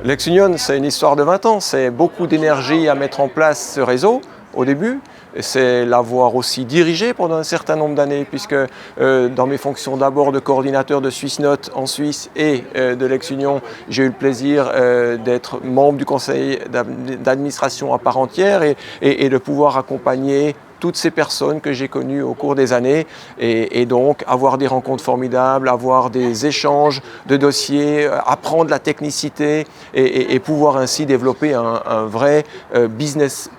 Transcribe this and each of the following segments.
LexUnion, c'est une histoire de 20 ans. C'est beaucoup d'énergie à mettre en place ce réseau au début. C'est l'avoir aussi dirigé pendant un certain nombre d'années, puisque dans mes fonctions d'abord de coordinateur de Swissnote en Suisse et de LexUnion, j'ai eu le plaisir d'être membre du conseil d'administration à part entière et de pouvoir accompagner toutes ces personnes que j'ai connues au cours des années et donc avoir des rencontres formidables, avoir des échanges de dossiers, apprendre la technicité et pouvoir ainsi développer un vrai business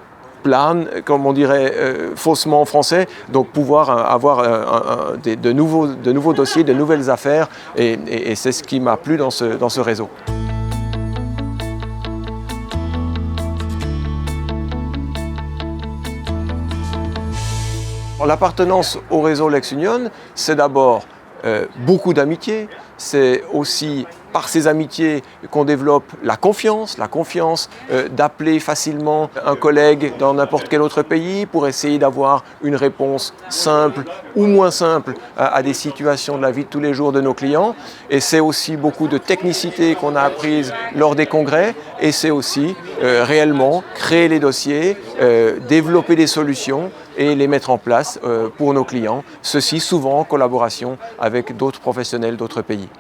plan, comme on dirait faussement en français, donc pouvoir avoir de nouveaux dossiers, de nouvelles affaires et c'est ce qui m'a plu dans ce réseau. L'appartenance au réseau LexUnion, c'est d'abord beaucoup d'amitié, c'est aussi par ces amitiés qu'on développe la confiance d'appeler facilement un collègue dans n'importe quel autre pays pour essayer d'avoir une réponse simple ou moins simple à des situations de la vie de tous les jours de nos clients. Et c'est aussi beaucoup de technicité qu'on a apprise lors des congrès et c'est aussi réellement créer les dossiers, développer des solutions et les mettre en place pour nos clients, ceci souvent en collaboration avec d'autres professionnels d'autres pays.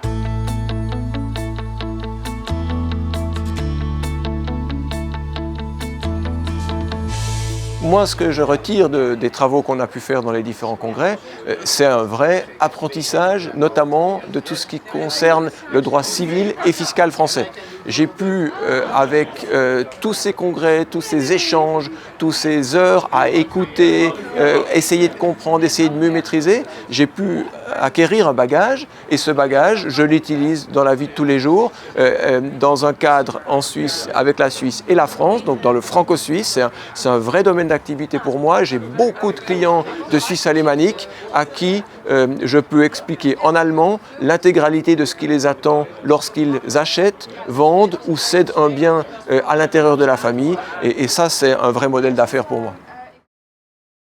Moi, ce que je retire des travaux qu'on a pu faire dans les différents congrès, c'est un vrai apprentissage, notamment de tout ce qui concerne le droit civil et fiscal français. J'ai pu, avec tous ces congrès, tous ces échanges, toutes ces heures à écouter, essayer de comprendre, essayer de mieux maîtriser, j'ai pu acquérir un bagage et ce bagage, je l'utilise dans la vie de tous les jours, dans un cadre en Suisse, avec la Suisse et la France, donc dans le franco-suisse. C'est un vrai domaine d'activité pour moi. J'ai beaucoup de clients de Suisse alémanique à qui je peux expliquer en allemand l'intégralité de ce qui les attend lorsqu'ils achètent, vendent ou cèdent un bien à l'intérieur de la famille. Et ça, c'est un vrai modèle d'affaires pour moi.